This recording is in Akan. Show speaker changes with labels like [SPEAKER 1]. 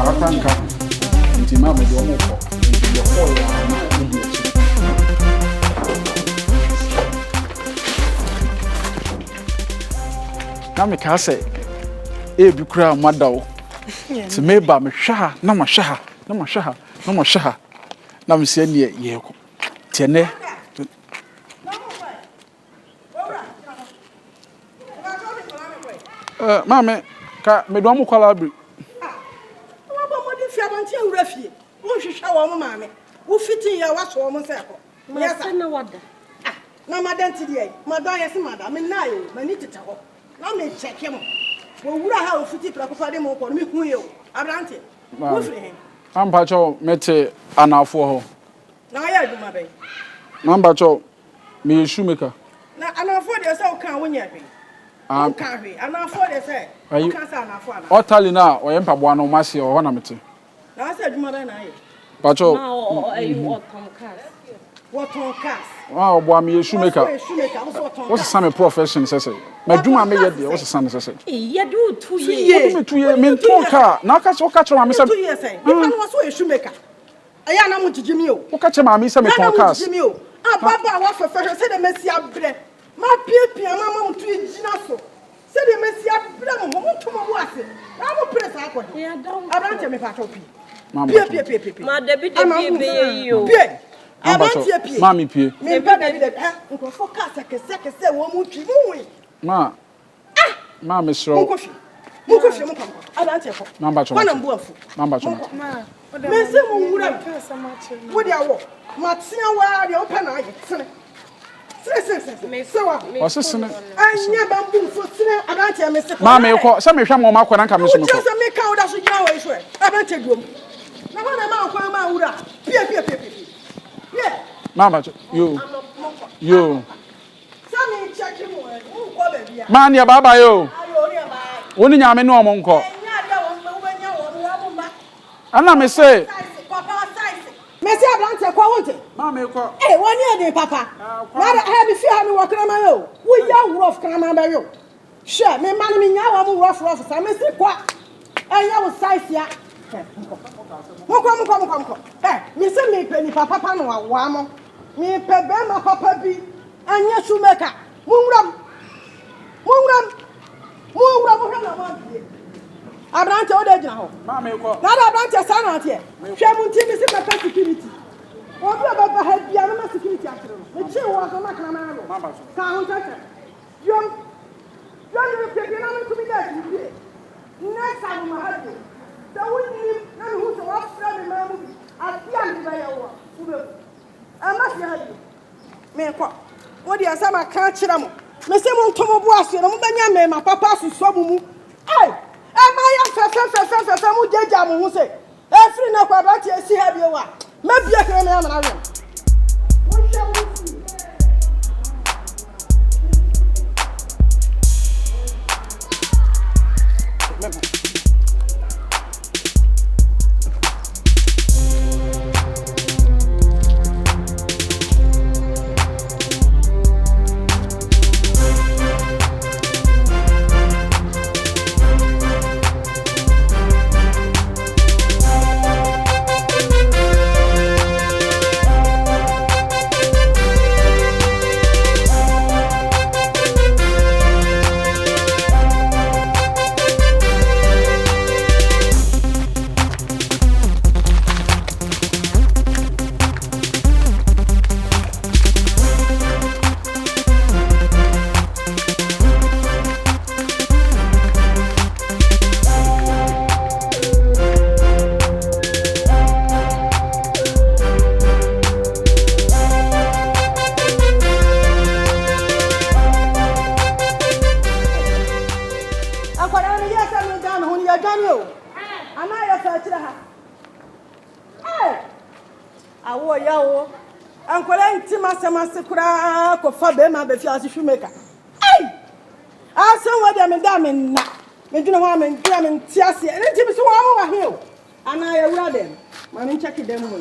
[SPEAKER 1] Paratanka. Intima me do mo ko. Intima ko ya na odi achi. Na me ka say e bi kura madawo. Ti me ba me hwa na ma hwa na ma hwa na ma hwa na me se ne ye ko. Ti ne mame ka me do mo kwala bi
[SPEAKER 2] wa ba mo di fi abanti awura fie wo hwehwa wo mo mame wo fitin ya wa so mo se ko
[SPEAKER 3] Yes, na wada.
[SPEAKER 2] na madanti di ai madan yes madam me na yo mani teta ho na me check mo wo wura ha wo fiti pra kofa de mo ko me hu ye o abrante wo firi he
[SPEAKER 1] ampa cho mete anafo ho
[SPEAKER 2] na ya aduma ben
[SPEAKER 1] mamba cho me shoemaker
[SPEAKER 2] na anafo de se o kan wo nya ben o kan hwe anafo de se o kan sa anafo ana
[SPEAKER 1] otali na oyempa boa no mase o ho na mete
[SPEAKER 2] na se aduma ben na ye
[SPEAKER 1] pacho
[SPEAKER 3] Na o ayu Tom Cars.
[SPEAKER 2] what on cast
[SPEAKER 1] wa oboa me shoemaker what's
[SPEAKER 2] some
[SPEAKER 1] some profession say maduma me ye de what's some say
[SPEAKER 3] Ye do 2
[SPEAKER 1] what
[SPEAKER 3] years.
[SPEAKER 1] me 2 years me ton car na ka so ka chwa me say
[SPEAKER 2] 2 years eh you can was a shoemaker aya na mo jiji mi o
[SPEAKER 1] o ka chema me say me ton cars
[SPEAKER 2] jiji mi o ababa wa fefe say de mesi abre ma piepia mama mo tu jina so say de mesi abre mo to mo ase na mo press akode
[SPEAKER 3] Yeah, don't.
[SPEAKER 2] abrante me pa topi
[SPEAKER 1] mama
[SPEAKER 2] pie
[SPEAKER 3] Ma David be yo.
[SPEAKER 2] pie
[SPEAKER 1] mama cho
[SPEAKER 2] abrante pie
[SPEAKER 1] mami pie
[SPEAKER 2] me pa David nko focus kese wo mu twi mu we
[SPEAKER 1] ma me sro
[SPEAKER 2] mo kofi mo kam abrante ko
[SPEAKER 1] mamba cho
[SPEAKER 2] wana mbu afu
[SPEAKER 1] mamba cho
[SPEAKER 2] me se mo wura wo dia wo ma tia wa dia o pa na aye sene sene se wa
[SPEAKER 1] o se sene
[SPEAKER 2] anya bambu fo sene abrante me se
[SPEAKER 1] ma me ko se me hwa mo ma kwena nka me so me ko
[SPEAKER 2] wo me ka wo da so gina wo iso e abrante duom na wana ma kwa ma wura pie
[SPEAKER 1] mamba cho yo
[SPEAKER 2] Sami check mo e ko be bia
[SPEAKER 1] ma ne baba yo
[SPEAKER 2] ayo ri ba
[SPEAKER 1] woni nyame no mo nko
[SPEAKER 2] enya dia wo nya wo ma
[SPEAKER 1] ana me say
[SPEAKER 2] papa size Messi ablante kwa wote
[SPEAKER 1] ma me ko
[SPEAKER 2] woni e de papa na ha bi fi ha mi wo krama yo wo ya rough krama ba yo she me ma me nya wo mo rough sa Messi kwa enya wo size ya moko me se me pe ni papa no wa mo me pe be ma papa bi anya shoemaker munwram mo na ma bi abrante o de gina ho
[SPEAKER 1] ma me ko
[SPEAKER 2] na da abrante sa na ate hwe mu nti me se me security o bi baba ha bia na security atere no me chi wo so ma kana ma ro ka ho tata yom ni pe bi na me to bi da bi na sa ma ha de da woni na me hu so wa fra me ma mu bi atia me ba ya wo ube ama si ha de me ko wo di asama ka kira mo me se mo ntomo bo aso no mo banya me ma papa so so mu ai ema ya fe mu jeja mu hu se e free na kwa ba ti esi ha bi wa ma bia kire me amana we wo hwe wo si awo yawo ankola ntima semase kura ko fa be ma be fi ase shoemaker ai asan wo de me da me na me dwene ho me ntia me ntia se enti bi so wo wa he o ana ya wura dem ma me check dem mo